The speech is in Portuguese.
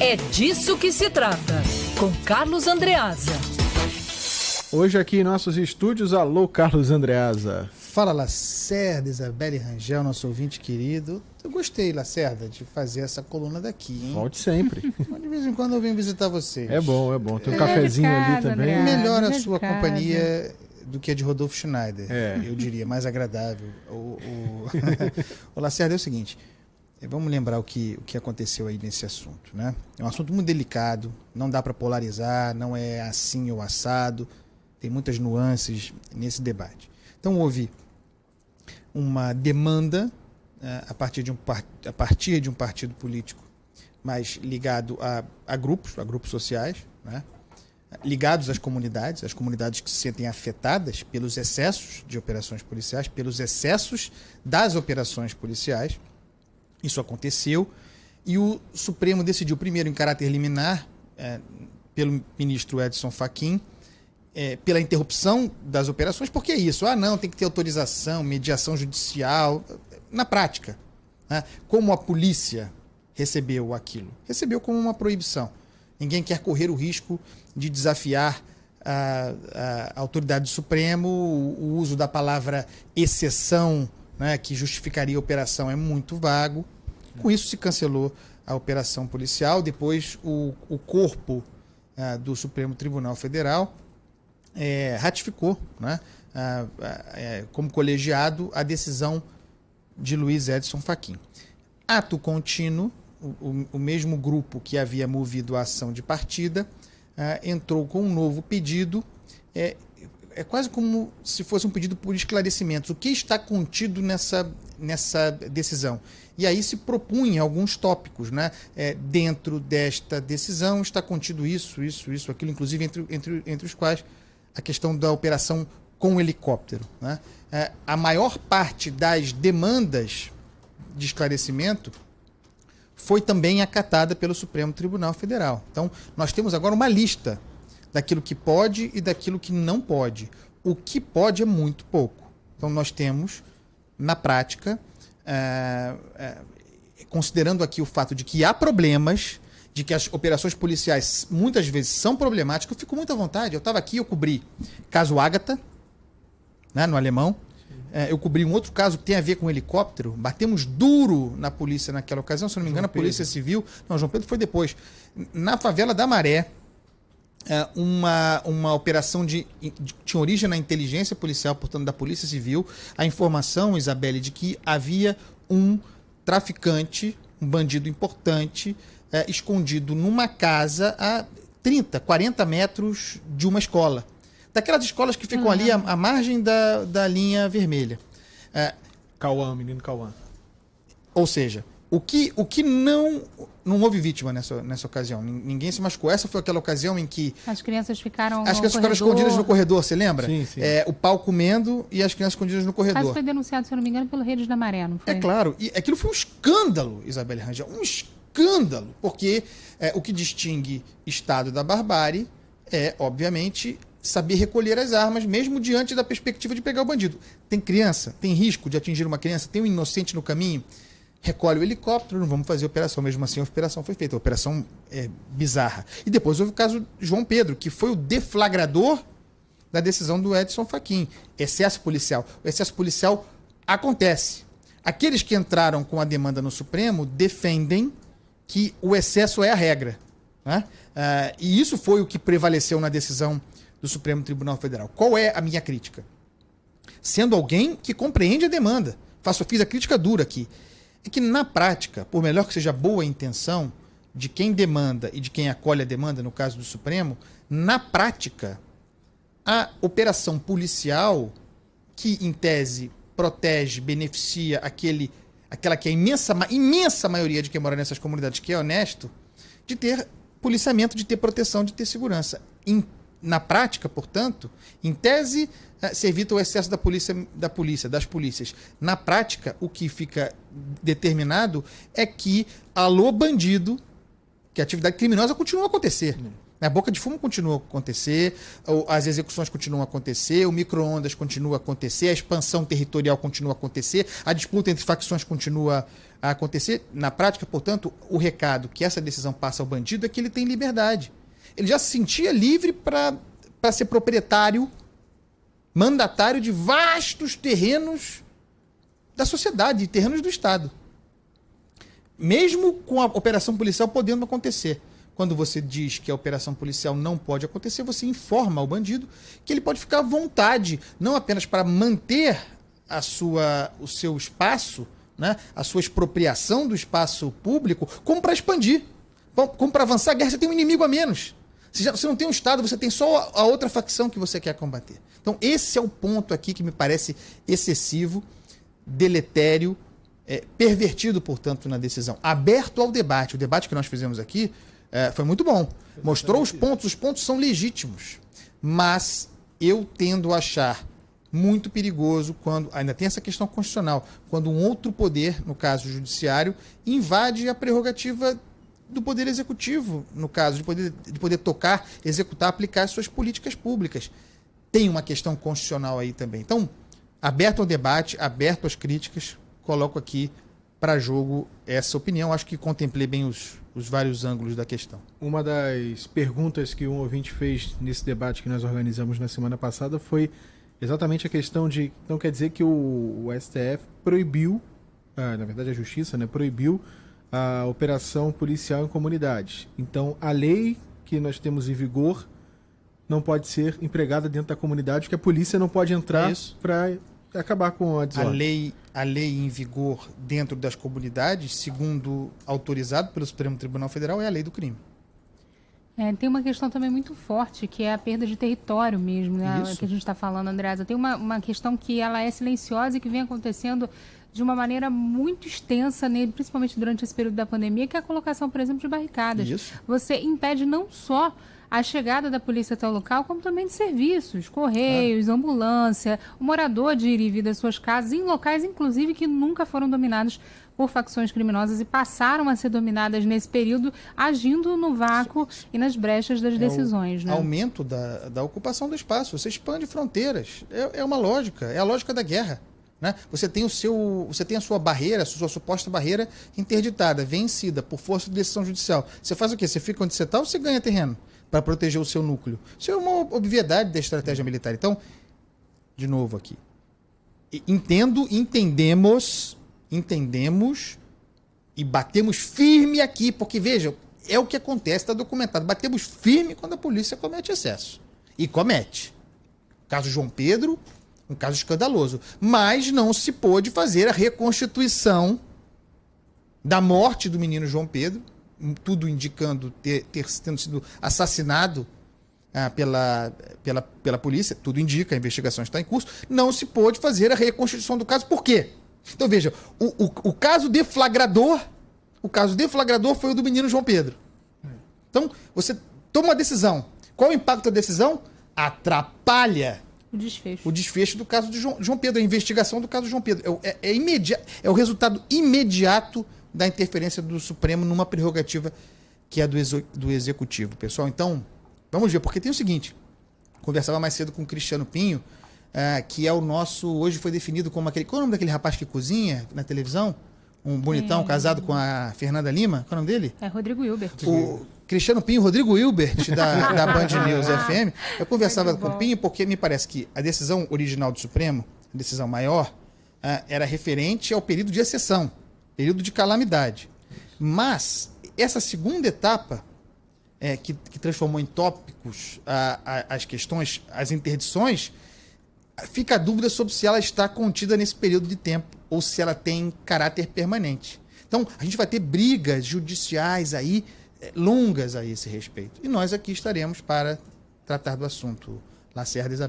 É disso que se trata, com Carlos Andreasa. Hoje aqui em nossos estúdios, alô Carlos Andreasa. Fala Lacerda, Isabelle Rangel, nosso ouvinte querido. Eu gostei, Lacerda, de fazer essa coluna daqui, hein? Volte sempre. De vez em quando eu venho visitar vocês. É bom. Tem um cafezinho ali também. André. Melhor a sua companhia do que a de Rodolfo Schneider, É. eu diria, mais agradável. O Lacerda, é o seguinte, vamos lembrar o que aconteceu aí nesse assunto, né? É um assunto muito delicado, não dá para polarizar, não é assim ou assado, tem muitas nuances nesse debate. Então houve uma demanda a partir de um partido político, mas ligado a grupos sociais, né? Ligados às comunidades que se sentem afetadas pelos excessos de operações policiais, pelos excessos das operações policiais. Isso aconteceu e o Supremo decidiu, primeiro, em caráter liminar, pelo ministro Edson Fachin, pela interrupção das operações, porque é isso, não, tem que ter autorização, mediação judicial, na prática, né? Como a polícia recebeu aquilo? Recebeu como uma proibição. Ninguém quer correr o risco de desafiar a autoridade do Supremo, o uso da palavra exceção, né, que justificaria a operação é muito vago. Com isso se cancelou a operação policial, depois o corpo do Supremo Tribunal Federal ratificou, né, como colegiado a decisão de Luiz Edson Fachin. Ato contínuo, o mesmo grupo que havia movido a ação de partida entrou com um novo pedido, é quase como se fosse um pedido por esclarecimentos. O que está contido nessa decisão? E aí se propunha alguns tópicos, né? Dentro desta decisão está contido isso, aquilo, inclusive entre os quais a questão da operação com helicóptero, né? A maior parte das demandas de esclarecimento foi também acatada pelo Supremo Tribunal Federal. Então, nós temos agora uma lista daquilo que pode e daquilo que não pode. O que pode é muito pouco. Então, nós temos, na prática, considerando aqui o fato de que há problemas, de que as operações policiais muitas vezes são problemáticas, eu fico muito à vontade. Eu estava aqui, eu cobri caso Ágata, né, no Alemão. Eu cobri um outro caso que tem a ver com helicóptero. Batemos duro na polícia naquela ocasião, se não me engano, a Polícia Civil. Não, João Pedro foi depois. Na favela da Maré, uma operação tinha origem na inteligência policial, portanto, da Polícia Civil. A informação, Isabelle, de que havia um traficante, um bandido importante, escondido numa casa a 30, 40 metros de uma escola. Daquelas escolas que ficam ali à margem da linha vermelha. Menino Cauã. Ou seja, o que não houve vítima nessa ocasião. Ninguém se machucou. Essa foi aquela ocasião em que as crianças ficaram escondidas no corredor, você lembra? Sim. O pau comendo e as crianças escondidas no corredor. Mas foi denunciado, se eu não me engano, pelo Redes da Maré, não foi? É claro. E aquilo foi um escândalo, Isabelle Rangel. Um escândalo. Porque o que distingue Estado da barbárie é, obviamente, saber recolher as armas, mesmo diante da perspectiva de pegar o bandido. Tem criança, tem risco de atingir uma criança, tem um inocente no caminho, recolhe o helicóptero, não vamos fazer a operação. Mesmo assim, a operação foi feita. A operação é bizarra. E depois houve o caso João Pedro, que foi o deflagrador da decisão do Edson Fachin. Excesso policial. O excesso policial acontece. Aqueles que entraram com a demanda no Supremo defendem que o excesso é a regra, né? E isso foi o que prevaleceu na decisão do Supremo Tribunal Federal. Qual é a minha crítica? Sendo alguém que compreende a demanda, fiz a crítica dura aqui, é que na prática, por melhor que seja boa a intenção de quem demanda e de quem acolhe a demanda, no caso do Supremo, na prática, a operação policial, que em tese protege, beneficia aquela que é a imensa maioria de quem mora nessas comunidades, que é honesto, de ter policiamento, de ter proteção, de ter segurança. Na prática, portanto, em tese, se evita o excesso das polícias. Na prática, o que fica determinado é que, alô bandido, que a atividade criminosa continua a acontecer. A boca de fumo continua a acontecer, as execuções continuam a acontecer, o micro-ondas continua a acontecer, a expansão territorial continua a acontecer, a disputa entre facções continua a acontecer. Na prática, portanto, o recado que essa decisão passa ao bandido é que ele tem liberdade. Ele já se sentia livre para ser proprietário, mandatário de vastos terrenos da sociedade, terrenos do Estado. Mesmo com a operação policial podendo acontecer. Quando você diz que a operação policial não pode acontecer, você informa ao bandido que ele pode ficar à vontade, não apenas para manter o seu espaço, né, a sua expropriação do espaço público, como para expandir, como para avançar a guerra. Você tem um inimigo a menos. Você não tem um Estado, você tem só a outra facção que você quer combater. Então esse é o ponto aqui que me parece excessivo, deletério, pervertido, portanto, na decisão. Aberto ao debate. O debate que nós fizemos aqui foi muito bom. Mostrou os pontos são legítimos. Mas eu tendo a achar muito perigoso quando, ainda tem essa questão constitucional, quando um outro poder, no caso o judiciário, invade a prerrogativa do poder executivo, no caso, de poder tocar, executar, aplicar suas políticas públicas. Tem uma questão constitucional aí também. Então, aberto ao debate, aberto às críticas, coloco aqui para jogo essa opinião. Acho que contemplei bem os vários ângulos da questão. Uma das perguntas que um ouvinte fez nesse debate que nós organizamos na semana passada foi exatamente a questão de... Então quer dizer que o STF proibiu, na verdade a Justiça, né, proibiu a operação policial em comunidades. Então a lei que nós temos em vigor não pode ser empregada dentro da comunidade, porque a polícia não pode entrar para acabar com a desordem. A lei em vigor dentro das comunidades, segundo autorizado pelo Supremo Tribunal Federal, é a lei do crime. Tem uma questão também muito forte, que é a perda de território mesmo, né? Que a gente está falando, Andreasa. Tem uma questão que ela é silenciosa e que vem acontecendo de uma maneira muito extensa, principalmente durante esse período da pandemia, que é a colocação, por exemplo, de barricadas. Isso. Você impede não só a chegada da polícia até o local, como também de serviços, correios, ambulância, o morador de ir e vir das suas casas, em locais, inclusive, que nunca foram dominados por facções criminosas e passaram a ser dominadas nesse período, agindo no vácuo e nas brechas das decisões. O aumento da ocupação do espaço, você expande fronteiras, é uma lógica, é a lógica da guerra. Né? Você tem a sua barreira, a sua suposta barreira interditada, vencida por força de decisão judicial. Você faz o quê? Você fica onde você está ou você ganha terreno para proteger o seu núcleo? Isso é uma obviedade da estratégia militar. Então, de novo aqui, entendemos e batemos firme aqui, porque veja, é o que acontece, está documentado. Batemos firme quando a polícia comete excesso. E comete. Caso João Pedro, um caso escandaloso. Mas não se pôde fazer a reconstituição da morte do menino João Pedro, tudo indicando tendo sido assassinado pela polícia, tudo indica, a investigação está em curso. Não se pôde fazer a reconstituição do caso. Por quê? Então veja, o caso deflagrador foi o do menino João Pedro. Então, você toma uma decisão. Qual o impacto da decisão? Atrapalha o desfecho do caso de João Pedro, a investigação do caso de João Pedro. É o resultado imediato da interferência do Supremo numa prerrogativa que é do Executivo, pessoal. Então, vamos ver, porque tem o seguinte, conversava mais cedo com o Cristiano Pinho, que é o nosso, hoje foi definido como aquele, qual é o nome daquele rapaz que cozinha na televisão? Um bonitão casado com a Fernanda Lima, qual é o nome dele? É Rodrigo Hilbert. O Cristiano Pinho, Rodrigo Hilbert, da Band News FM. Eu conversava com o Pinho porque me parece que a decisão original do Supremo, a decisão maior, era referente ao período de exceção, período de calamidade. Mas essa segunda etapa, que transformou em tópicos as questões, as interdições, fica a dúvida sobre se ela está contida nesse período de tempo ou se ela tem caráter permanente. Então, a gente vai ter brigas judiciais aí, longas a esse respeito. E nós aqui estaremos para tratar do assunto. Lacerda Isabel.